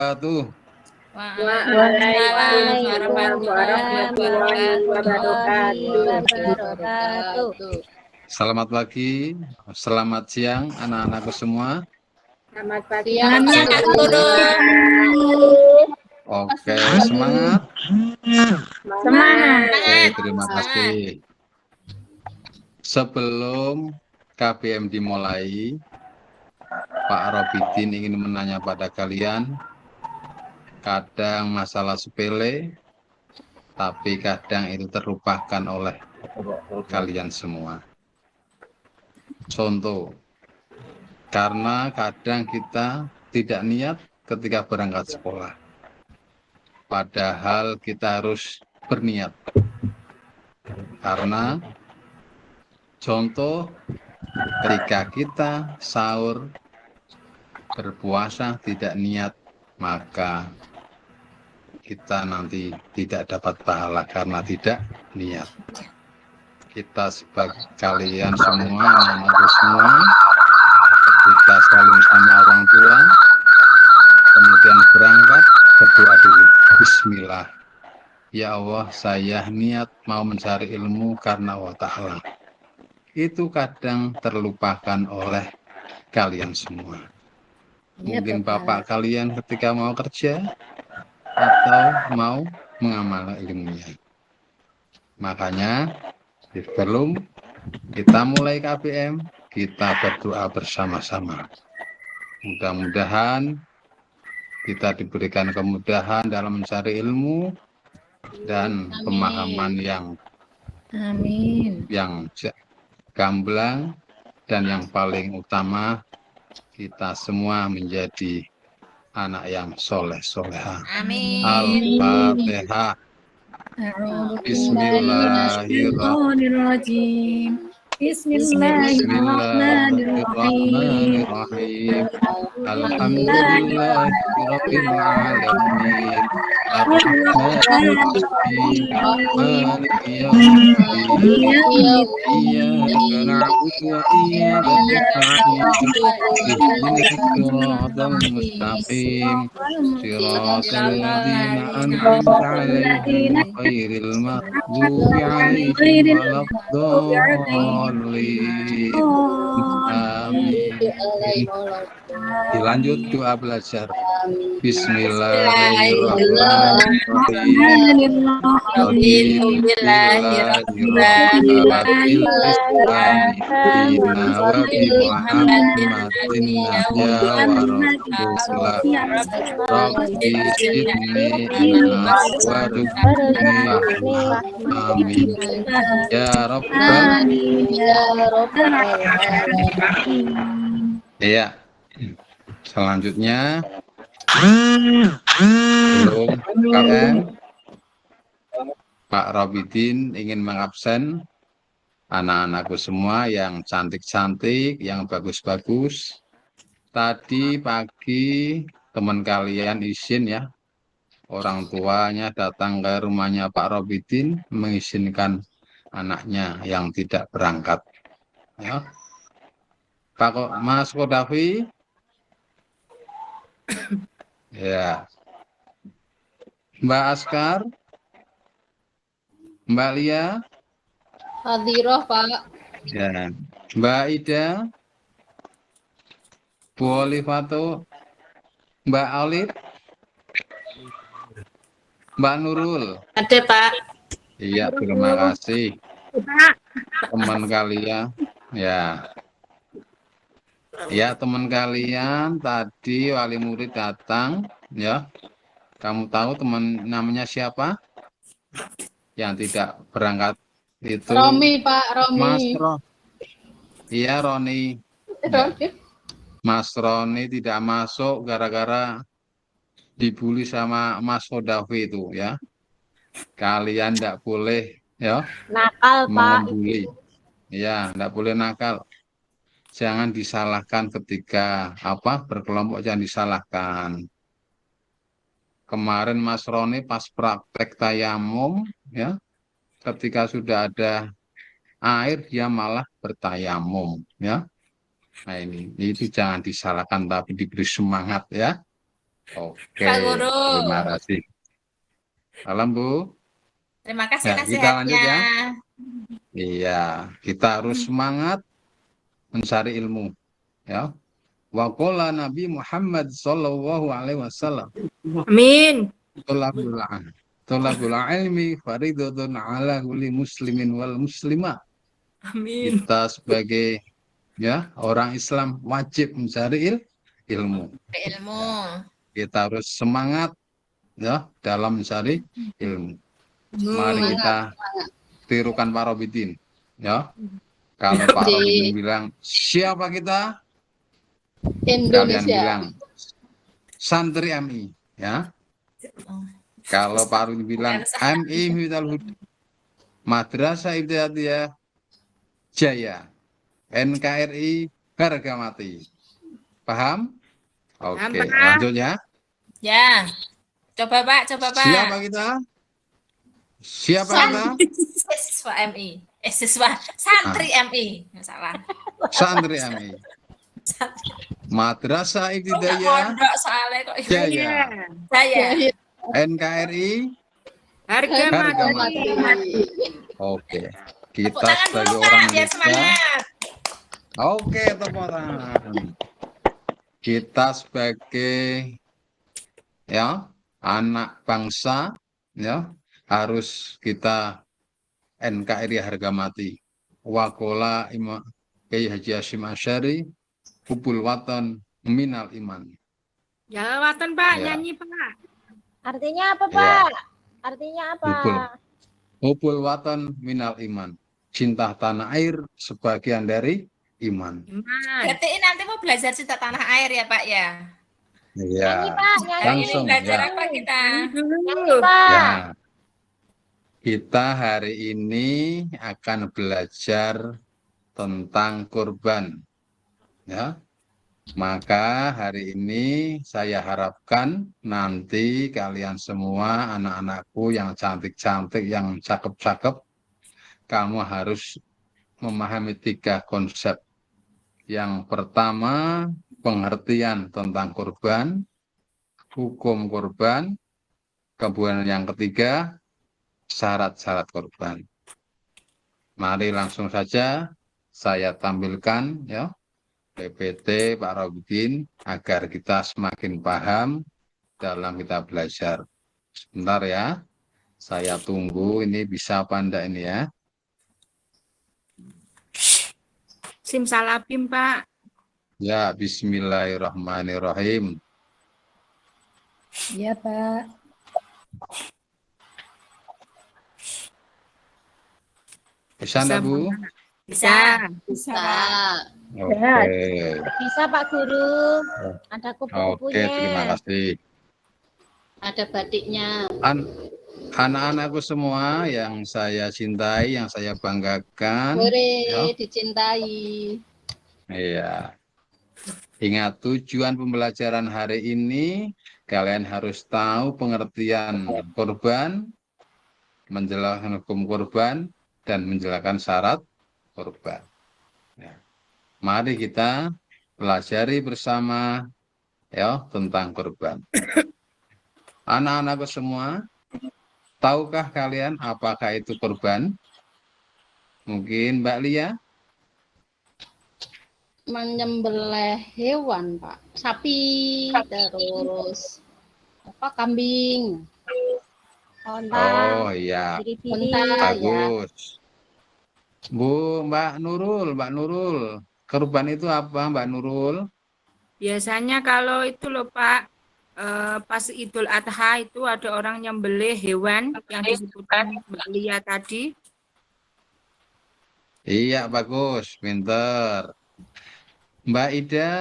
wabarakatuh. Waalaikumsalam warahmatullahi wabarakatuh. Selamat pagi, selamat siang anak-anakku semua. Selamat pagi. Oke, semangat. Semangat. Oke, terima kasih. Sebelum KBM dimulai, Pak Robidin ingin menanya pada kalian, kadang masalah sepele, tapi kadang itu terlupakan oleh kalian semua. Contoh, karena kadang kita tidak niat ketika berangkat sekolah. Padahal kita harus berniat. Karena contoh, ketika kita sahur, berpuasa tidak niat, maka kita nanti tidak dapat pahala karena tidak niat. Kita sebagai kalian semua, anak-anakku semua, ketika saling sama orang tua, kemudian berangkat, berdoa dulu. Bismillah. Ya Allah, saya niat mau mencari ilmu karena Allah Ta'ala. Itu kadang terlupakan oleh kalian semua. Mungkin bapak kalian ketika mau kerja atau mau mengamal ilmunya. Makanya sebelum kita mulai KBM, kita berdoa bersama-sama. Mudah-mudahan kita diberikan kemudahan dalam mencari ilmu dan pemahaman yang gamblang, dan yang paling utama kita semua menjadi anak yang soleh-soleha. Al-Fatihah. Bismillahirrahmanirrahim. Bismillahirrahmanirrahim. Alhamdulillahirabbil alamin. Ar-Rahmanir-Rahim. Maliki yaumiddin. Iyyaka na'budu wa iyyaka nasta'in. Ihdinas siratal mustaqim. Siratal ladzina an'amta 'alaihim ghairil maghdubi 'alaihim waladdallin. Amin. Dilanjut doa belajar. Bismillahirrahmanirrahim. Alhamdulillahirabbil alamin wa bi Muhammadin nabiyya wa rasulah. Rabbi zidni ilma warzuqni fahma. Amin. Ya Rabbal. Ya. Selanjutnya belum KM, Pak Robidin ingin mengabsen anak-anakku semua yang cantik-cantik, yang bagus-bagus. Tadi pagi teman kalian izin ya, orang tuanya datang ke rumahnya Pak Robidin mengizinkan anaknya yang tidak berangkat. Ya. Pak Mas Kodafi. Ya. Mbak Askar, Mbak Lia, Hadirah, Pak. ya. Mbak Ida, Bu Olivato, Mbak Alif, Mbak Nurul. Ada, Pak. Iya, terima kasih. Teman kalian, ya. Ya, teman kalian tadi wali murid datang, ya. Kamu tahu teman namanya siapa? Yang tidak berangkat itu Romi, Pak, Romi. Mas Ron. Iya, Roni. Mas Roni tidak masuk gara-gara dibully sama Mas Kodafi itu ya. Kalian tidak boleh ya Nakal, Pak. membuli. Ya, tidak boleh nakal. Jangan disalahkan ketika berkelompok, jangan disalahkan. Kemarin Mas Roni pas praktek tayamum ya, ketika sudah ada air dia malah bertayamum ya. Nah ini itu jangan disalahkan tapi diberi semangat ya. Oke, Pak Guru. terima kasih. Salam Bu. Terima kasih Ya, kita lanjut nasihatnya. ya. Iya, kita harus semangat mencari ilmu. Ya. Wa qala Nabi Muhammad sallallahu alaihi wasallam, Amin. Tolabul ilmi faridatun ala kulli muslimin wal muslimah. Amin. Kita sebagai orang Islam wajib mencari ilmu. Ilmu. Kita harus semangat dalam mencari ilmu. Mari kita tirukan Pak Robitin. Ya. Kalau Pak Robitin bilang, siapa kita? Kalian Indonesia. bilang santri MI, ya. Kalau Pak Robitin bilang MI Hidayah Huda, Madrasah Ibtidaiyah Jaya, NKRI harga mati. Paham? Oke, lanjut ya. Ya. Coba Pak. Siapa kita? Siswa MI. Siswa santri MI. Salah. Santri MI. Madrasah Ibtidaiyah Pondok soalnya kok Jaya, saya. NKRI Harga harga mati. mati. Oke, Tepuk kita tangan dulu sebagai Pak, orang biar Indonesia. semangat. Oke, tepuk tangan. Kita sebagai anak bangsa harus kita NKRI harga mati. Wakola Imam Kiai Haji Hasyim Asy'ari, hubul watan minal iman. Ya, watan Pak, Ya. nyanyi Pak. Artinya apa, Ya. Pak? Artinya apa? Hubul watan minal iman. Cinta tanah air sebagian dari iman. Iman. Berarti nanti mau belajar cinta tanah air ya Pak ya? Iya. Nyanyi, Pak, nyanyi. Hari ini Langsung belajar ya. apa kita? Nyanyi, Pak. Ya. Kita hari ini akan belajar tentang kurban. Ya. Maka hari ini saya harapkan nanti kalian semua, anak-anakku yang cantik-cantik, yang cakep-cakep, kamu harus memahami 3 konsep. Yang pertama, pengertian tentang kurban, hukum kurban, kemudian yang ketiga, syarat-syarat kurban. Mari langsung saja saya tampilkan PPT Pak Robitin agar kita semakin paham dalam kita belajar. Sebentar ya, saya tunggu ini bisa apa enggak ini ya. Simsalabim, Pak. Ya, bismillahirrahmanirrahim. Iya, Pak. Bisa enggak, Bu? Bisa. Bisa. Oke. Bisa, Pak Guru. Ada Oke, kupu-kupunya. terima kasih. Ada batiknya. Anak-anakku semua yang saya cintai, yang saya banggakan. Hore, dicintai. Iya. Ingat tujuan pembelajaran hari ini, kalian harus tahu pengertian kurban, menjelaskan hukum kurban, dan menjelaskan syarat kurban. Ya. Mari kita pelajari bersama tentang kurban. Anak-anakku semua, tahukah kalian apakah itu kurban? Mungkin Mbak Lia? Menyembelih hewan, Pak. Sapi, terus kambing. Onta. Oh iya, Biri-biri. Onta. bagus. Bu, Mbak Nurul, kurban itu apa Mbak Nurul? Biasanya kalau itu loh Pak, pas Idul Adha itu ada orang yang beli hewan yang disebutkan Mbak Lia tadi. Iya, bagus, pinter. Mbak Ida,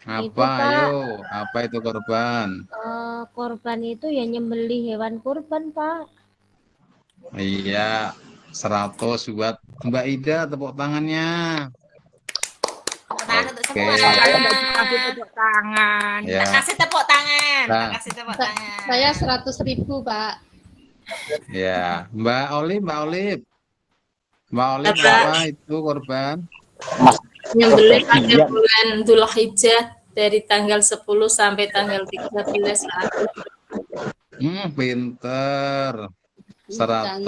Itu, apa Pak. ayo? Apa itu kurban? Korban itu ya nyembelih hewan kurban, Pak. Iya, 100 buat Mbak Ida, tepuk tangannya. Tangan untuk Oke. semua. Saya nggak dikasih tepuk tangan. Ya, Kasih tepuk tangan. Nah. Kasih tepuk tangan. Saya 100.000, Pak. ya. Mbak Olip, apa itu kurban? Nyembelih pada bulan Dzulhijjah dari tanggal 10 sampai tanggal 13 Pak. Pinter. 100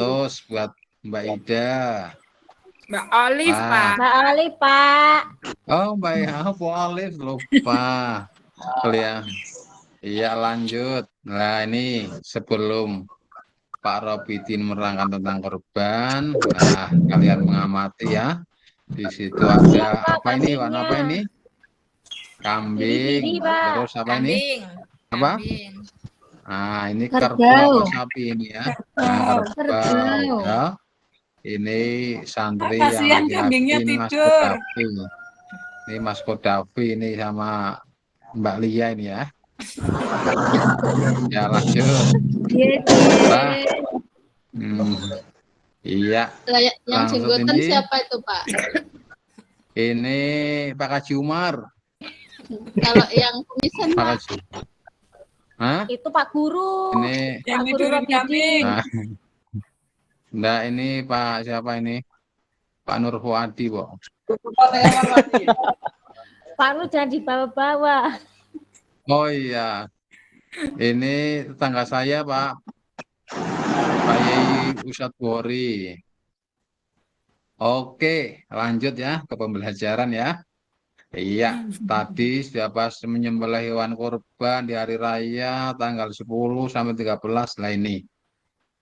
buat Mbak Ida. Mbak Olive, Wah. Pak. Mbak Ali, Pak. Oh, Mbak Olive lupa. Ya. Iya, lanjut. Nah, ini sebelum Pak Robidin menerangkan tentang korban, nah kalian mengamati ya. Di situ ada Pak, apa ini? Warna apa kambingnya. ini? Kambing. Biri-biri, Pak. Terus apa ini? Kambing. Apa? Kambing. Nah, ini Kerbau. kerbau apa sapi ini ya? Nah, kerbau Kerbau. ya. Ini santri Pak, yang kasihan laki-laki kambingnya ini Mas tidur. Kodafi. Ini Mas Kodafi ini sama Mbak Lia ini ya. Ya lanjut. Nah, iya. Yang Langsung jenggotan ini. siapa itu, Pak? Ini Pak Haji Umar. Kalau yang kumisan, Pak Pak? Haji. Hah? Itu Pak Guru. Ini Yang Pak Guru tidurin Robidin. kambing. nah, Nah, ini Pak siapa ini? Pak Nur Fuadi, Bu. Pak Guru jangan dibawa-bawa. Oh iya. Ini tetangga saya, Pak. Pak Yai Ustadz Bori. Oke, lanjut ya ke pembelajaran ya. Iya, tadi siapa menyembelih hewan kurban di hari raya tanggal 10 sampai 13 lah ini.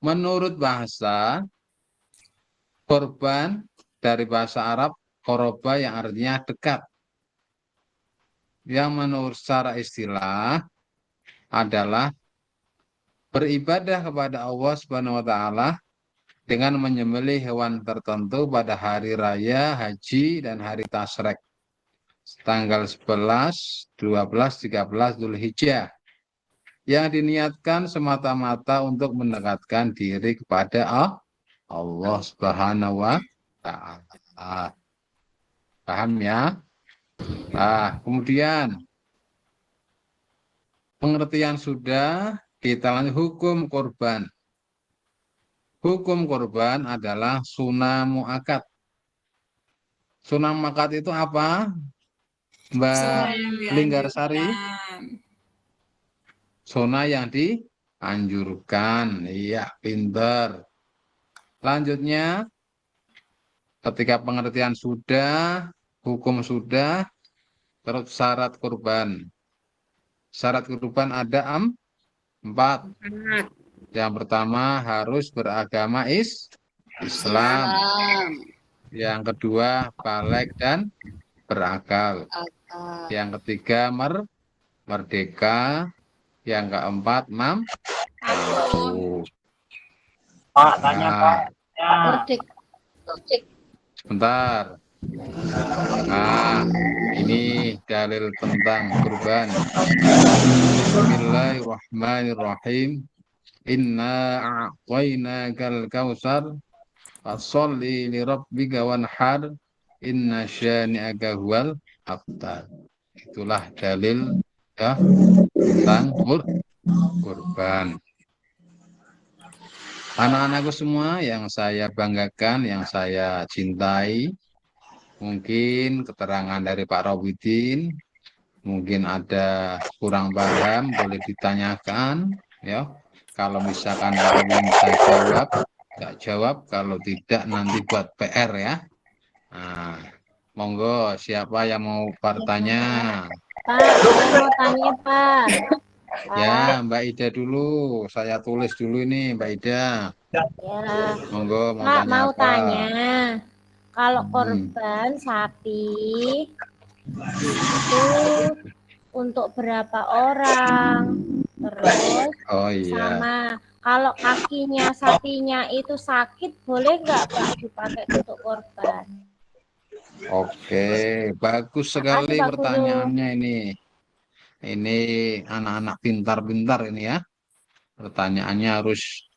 Menurut bahasa korban dari bahasa Arab koroba yang artinya dekat. Yang menurut secara istilah adalah beribadah kepada Allah Subhanahu wa taala dengan menyembelih hewan tertentu pada hari raya, haji dan hari tasyrik. Tanggal 11, 12, 13 Dzulhijjah. Yang diniatkan semata-mata untuk mendekatkan diri kepada Allah Subhanahu wa taala. Paham ya? Nah, kemudian pengertian sudah, kita lanjut hukum korban. Hukum korban adalah sunnah muakkad. Sunnah muakkad itu apa? Mbak Linggarsari? Sunnah yang dianjurkan. Iya, pinter. Lanjutnya, ketika pengertian sudah, hukum sudah, terus syarat kurban. Syarat kurban ada 4. Yang pertama harus beragama Islam. Yang kedua baligh dan berakal. Yang ketiga merdeka. Yang keempat mampu. Pak, tanya Pak. Sebentar. Nah, ini dalil tentang kurban. Bismillahirrahmanirrahim. Inna a'tainakal kautsar fasholli li rabbika wanhar inna syani'aka huwal abtar. Itulah dalil ya tentang kurban. Anak-anakku semua yang saya banggakan, yang saya cintai, mungkin keterangan dari Pak Robidin, mungkin ada kurang paham, boleh ditanyakan, ya. Kalau misalkan Pak Robidin bisa jawab, nggak jawab. Kalau tidak, nanti buat PR ya. Nah, monggo, siapa yang mau bertanya? Pak, saya mau tanya, Pak. Ya, Mbak Ida dulu. Saya tulis dulu ini, Mbak Ida. Ya, Monggo, mau Pak tanya mau apa? tanya. Kalau korban sapi itu untuk berapa orang? Terus Oh iya. sama kalau kakinya sapinya itu sakit, boleh nggak Pak dipakai untuk korban? Oke, bagus sekali Makasih, Pak Guru. pertanyaannya ini. Ini anak-anak pintar-pintar ini ya. Pertanyaannya harus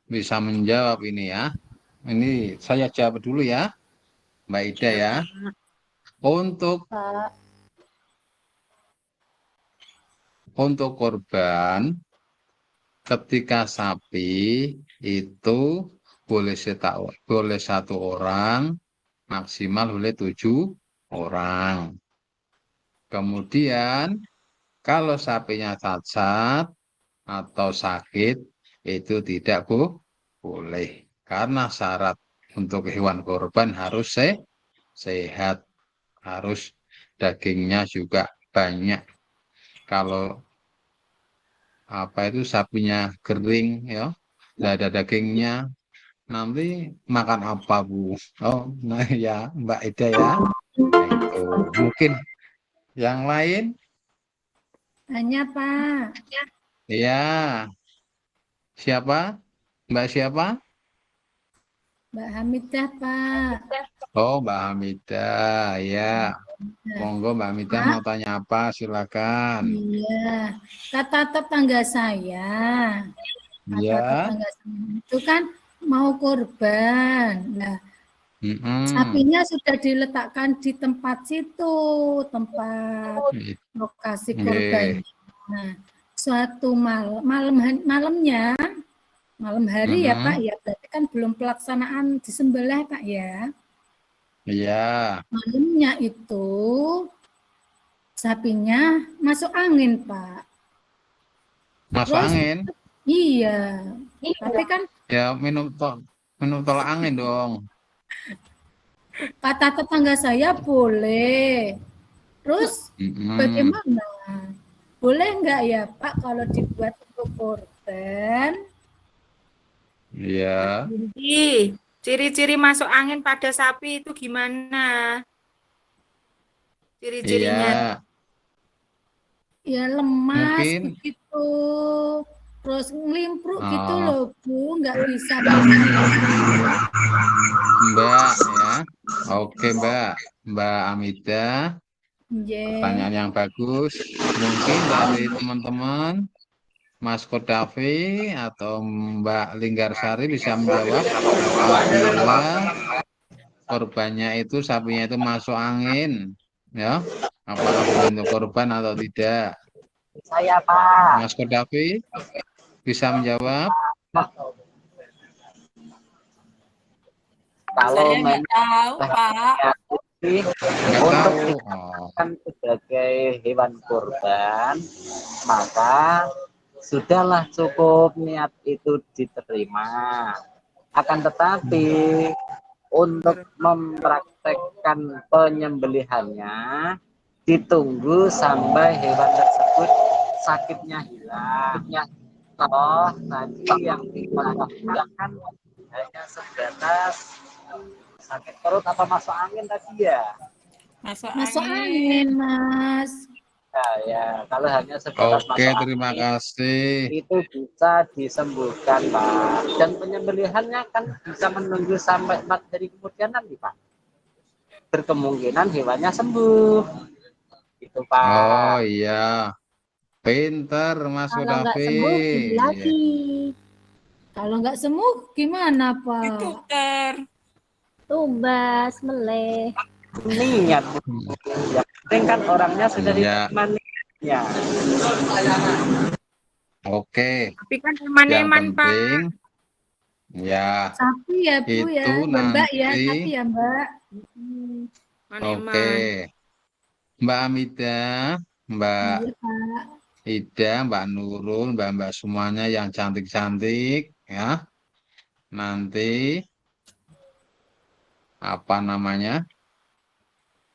bisa menjawab ini ya. Ini saya jawab dulu ya, Mbak Ida ya. Pak, Untuk korban ketika sapi itu boleh satu orang, maksimal boleh 7 orang. Kemudian kalau sapinya cacat atau sakit itu tidak boleh karena syarat untuk hewan kurban harus sehat, harus dagingnya juga banyak. Kalau apa itu sapinya kering ya, nggak ada dagingnya, nanti makan apa Bu? Oh, nah ya Mbak Ida ya. Nah, itu mungkin yang lain Tanya, Pak. ya. Siapa? Mbak siapa? Mbak Hamidah, Pak. Oh, Mbak Hamidah. Ya, monggo Mbak Hamidah mau tanya apa? Silakan. Iya, kata tetangga saya. Kata Ya. tetangga saya itu kan mau kurban. Nah, sapinya sudah diletakkan di tempat situ, tempat lokasi kurban. Nah, suatu malamnya, malam hari ya Pak, ya berarti kan belum pelaksanaan disembelih Pak ya. Iya. Malamnya itu sapinya masuk angin Pak. Masuk Terus, angin? Iya. Tapi kan ya minum tolak angin dong. kata tetangga saya boleh. Terus bagaimana? Boleh nggak ya Pak kalau dibuat untuk korban? Iya. Jadi, ciri-ciri masuk angin pada sapi itu gimana? Ciri-cirinya. Ya lemas Mungkin. begitu. Terus ngelimpruk gitu Oh. loh Bu, nggak bisa. Mbak ya. Oke Mbak Amida. Pertanyaan yang bagus. Mungkin dari teman-teman Mas Kodafi atau Mbak Linggarsari bisa menjawab apabila korbannya itu sapinya itu masuk angin, ya, apakah bentuk korban atau tidak? Saya Pak. Mas Kodafi bisa menjawab? Kalau Saya nggak tahu, Pak. Nggak untuk tahu. kan sebagai hewan kurban, maka sudahlah cukup niat itu diterima. Akan tetapi untuk mempraktekkan penyembelihannya ditunggu sampai hewan tersebut sakitnya hilang. Oh, tadi yang dilakukan hanya sebatas sakit perut apa masuk angin tadi ya? Masuk angin, Mas. Nah, ya, kalau hanya sebatas Oke, masuk terima angin, kasih. itu bisa disembuhkan, Pak. Dan penyembelihannya kan bisa menunggu sampai 4 hari kemudian nanti, Pak. Berkemungkinan hewannya sembuh. Itu, Pak. Oh iya, pinter Mas Kalau nggak Kodafi. sembuh, beli lagi. Kalau nggak sembuh, gimana, Pak? Dokter. Tumbas, meleh. Niat. Yang penting kan orangnya sudah Iya. diterima niatnya. Oke, Tapi kan yang eman-eman, Pak. penting ya Sapi ya, Bu ya. itu Mbak ya, nanti. sapi ya, Mbak. Eman-eman. Oke, Mbak Amida, Mbak Iya, Pak. Ida, Mbak Nurul, Mbak semuanya yang cantik-cantik ya. Nanti apa namanya?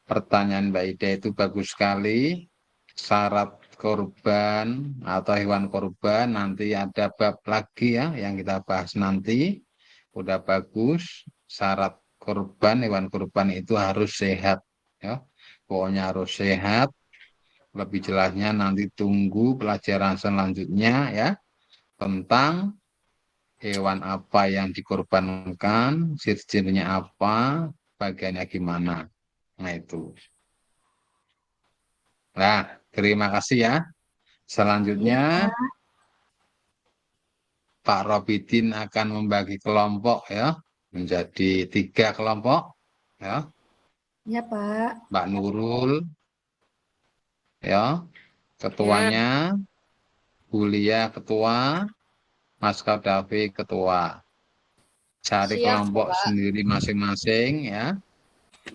Pertanyaan Mbak Ida itu bagus sekali. Syarat korban atau hewan korban nanti ada bab lagi ya yang kita bahas nanti. Udah bagus. Syarat korban, hewan korban itu harus sehat ya. Pokoknya harus sehat. Lebih jelasnya nanti tunggu pelajaran selanjutnya ya tentang hewan apa yang dikorbankan, ciri-cirinya apa, bagiannya gimana. Nah itu. Nah, terima kasih ya. Selanjutnya Pak Robidin akan membagi kelompok ya menjadi 3 kelompok ya. Ya, Pak. Mbak Nurul ya ketuanya, Bulia ketua, Mas Kadafi ketua. Cari kelompok sendiri masing-masing ya.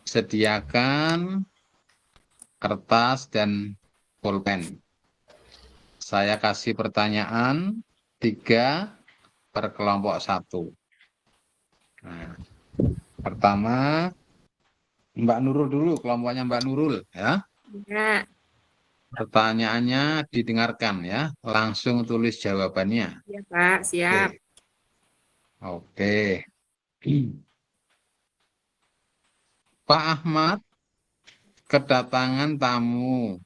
Sediakan kertas, dan pulpen. Saya kasih pertanyaan 3 per kelompok 1. Nah, pertama, Mbak Nurul dulu, kelompoknya Mbak Nurul ya. Ya, Pertanyaannya didengarkan ya, langsung tulis jawabannya. ya Pak, siap. Oke. Pak Ahmad kedatangan tamu.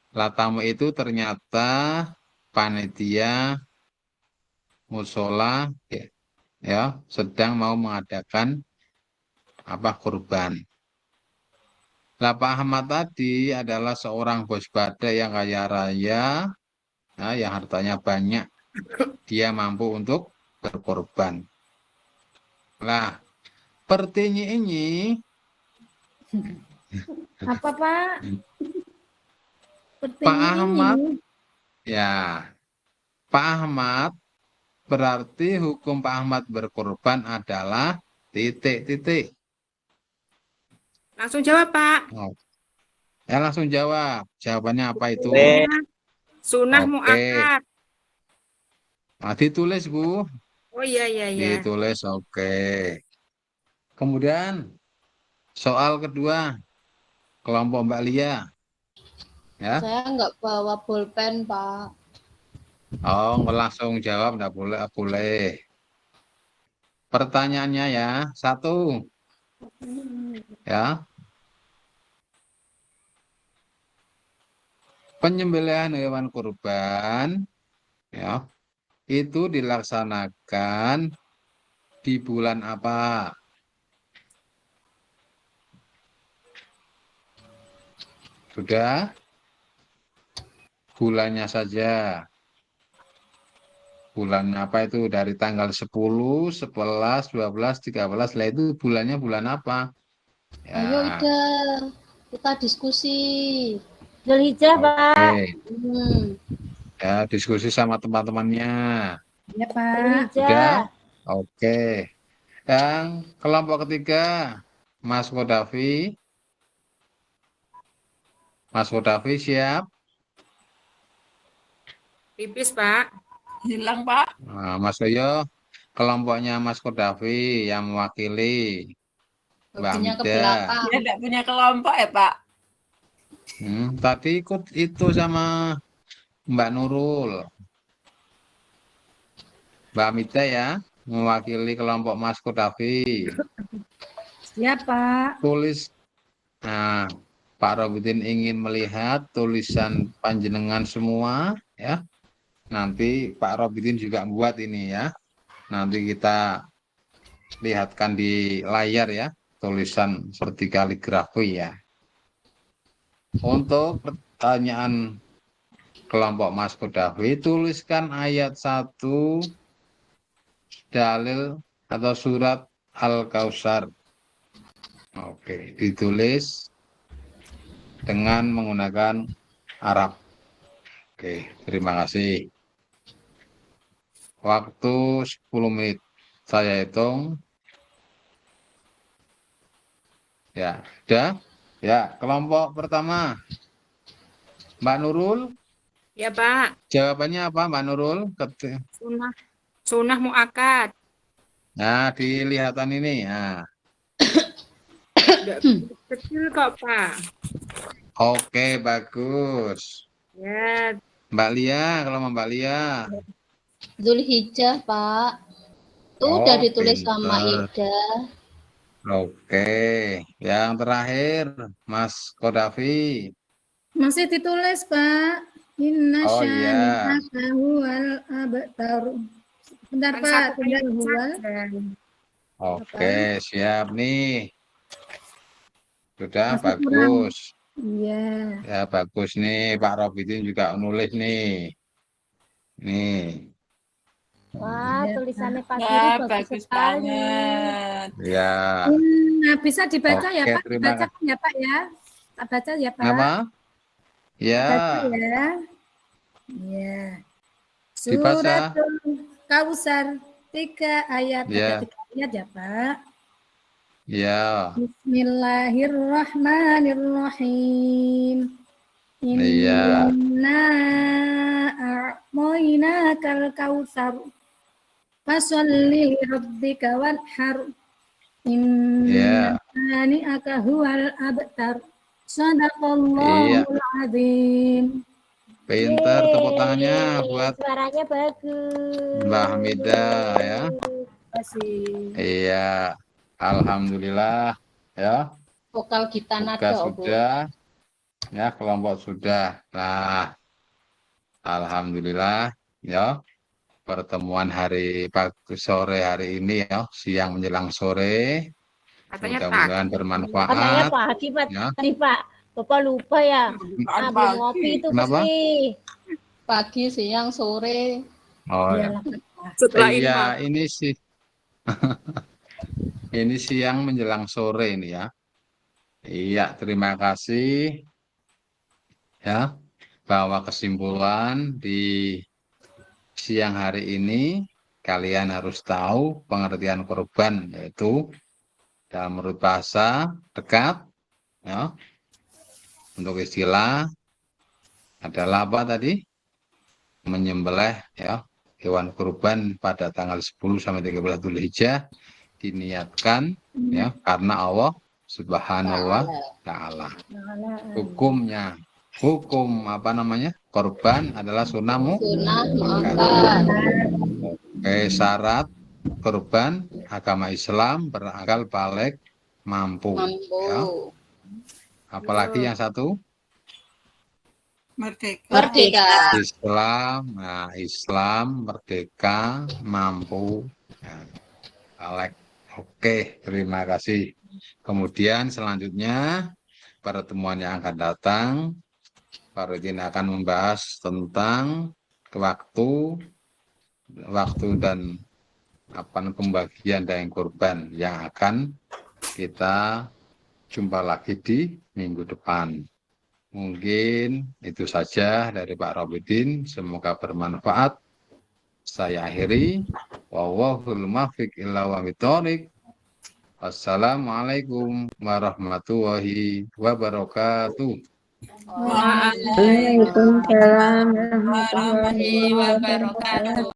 Lah tamu itu ternyata panitia musola ya, sedang mau mengadakan kurban. Lah Pak Ahmad tadi adalah seorang bos badai yang kaya raya, ya, yang hartanya banyak. Dia mampu untuk berkorban. Lah, pertinya ini Apa Pak? Pak Pertanyaan Ahmad, ini. ya, Pak Ahmad berarti hukum Pak Ahmad berkorban adalah titik-titik. Langsung jawab, Pak. Oh, ya langsung jawab. Jawabannya apa itu? Sunnah Oke. muakkad. Nah, ditulis, Bu. Oh iya, iya, iya. Ditulis, oke. Kemudian, soal kedua, kelompok Mbak Lia. Ya. Saya nggak bawa pulpen, Pak. Oh, nggak langsung jawab, nggak boleh, boleh. Pertanyaannya ya, 1. Ya. Penyembelihan hewan kurban, ya, itu dilaksanakan di bulan apa? Sudah? Bulannya saja. Bulan apa itu? Dari tanggal 10, 11, 12, 13. Lah itu bulannya bulan apa? Ya. Ayo udah, kita diskusi. Zulhijjah, Pak. Oke. Hmm. Ya, diskusi sama teman-temannya. Ya Pak. Zulhijjah. Sudah? Oke. Yang kelompok ketiga, Mas Kodafi. Mas Kodafi siap? Pipis, Pak. Hilang, Pak. Nah, Mas Yoyo, kelompoknya Mas Kodafi yang mewakili Mbak Baginya ke Mida. belakang. Dia tidak punya kelompok ya, Pak? Tadi ikut itu sama Mbak Nurul. Mbak Mida ya, mewakili kelompok Mas Kodafi. Siap Pak. Tulis. Nah, Pak Robidin ingin melihat tulisan panjenengan semua ya. Nanti Pak Robidin juga buat ini ya. Nanti kita lihatkan di layar ya, tulisan seperti kaligrafi ya. Untuk pertanyaan kelompok Mas Kodafi, tuliskan ayat 1 dalil atau surat Al-Kausar. Oke, ditulis dengan menggunakan Arab. Oke, terima kasih. Waktu 10 menit. Saya hitung. Ya, sudah. Ya, kelompok pertama. Mbak Nurul, Ya, Pak. jawabannya apa Mbak Nurul? Sunnah muakkad. Nah, dilihatan ini. Nah. Kecil kok, Pak. Oke, bagus. Ya, Mbak Lia, kalau Mbak Lia. Zulhijjah, Pak. Itu Oh, udah ditulis sama pinter. Ida. Oke, yang terakhir Mas Kodafi. Masih ditulis Pak. Inna Oh iya. syani'aka huwal abtar. Bentar yang Pak, satu tinggal ayat huwal. saja. Oke, siap nih. Sudah Masih bagus. Iya. Ya bagus nih, Pak Robidin juga nulis nih. Nih. Wah, Iya, tulisannya Pak Guru Wah, bagus bagus sekali. banget. Ya. Nah, bisa dibaca ya Oke, Pak? terima Dibaca kasih. ya Pak ya? Tak baca ya Pak? Apa? Ya. Baca ya. Iya. Dibaca. Suratul Kausar 3 ayat. Ya. Ada 3 ayat ya Pak? Ya. Bismillahirrahmanirrahim. Iya. Inna a'tainakal kautsar. Fasholli li rabbika wanhar. Inna Ya. shani'aka huwal abtar. Iya. Shadaqallahul azim. Pintar, tepuk tangannya buat Suaranya bagus. Mbak Hamidah ya. Terima kasih. Iya. Alhamdulillah ya. Vokal kita Tugas nada, Bu. sudah. Ya, kelompok sudah. Nah, alhamdulillah ya. Pertemuan hari pagi sore hari ini ya, siang menjelang sore. Katanya Mudah-mudahan pagi. Katanya bermanfaat. pagi, Pak. Ya. Tadi, Pak. Bapak lupa ya. Bukan Ambil ngopi itu Kenapa? mesti. Pagi, siang, sore. Oh ya. Setelah ini, Iya, Pak. ini sih. Ini siang menjelang sore ini ya. Iya, terima kasih. Ya, bahwa kesimpulan di siang hari ini kalian harus tahu pengertian korban, yaitu dalam menurut bahasa dekat ya. Untuk istilah adalah apa tadi? Menyembelih ya hewan kurban pada tanggal 10 sampai 13 Dzulhijjah diniatkan ya karena Allah Subhanahu wa taala. Hukumnya, hukum apa namanya? Korban adalah sunnah Sunnah muakkad. syarat korban agama Islam berakal balik mampu. Ya. Mampu. Apalagi yang satu Merdeka. Merdeka. Islam, nah Islam merdeka mampu. Ya. Balik. Oke, terima kasih. Kemudian selanjutnya pertemuan yang akan datang, Pak Rudin akan membahas tentang waktu dan pembagian daging kurban yang akan kita jumpa lagi di minggu depan. Mungkin itu saja dari Pak Robidin. Semoga bermanfaat. Saya akhiri. Wallahul muwaffiq ila aqwamit thoriq. Wassalamualaikum warahmatullahi wabarakatuh. Waalaikumsalam warahmatullahi Warahmatullahi wabarakatuh.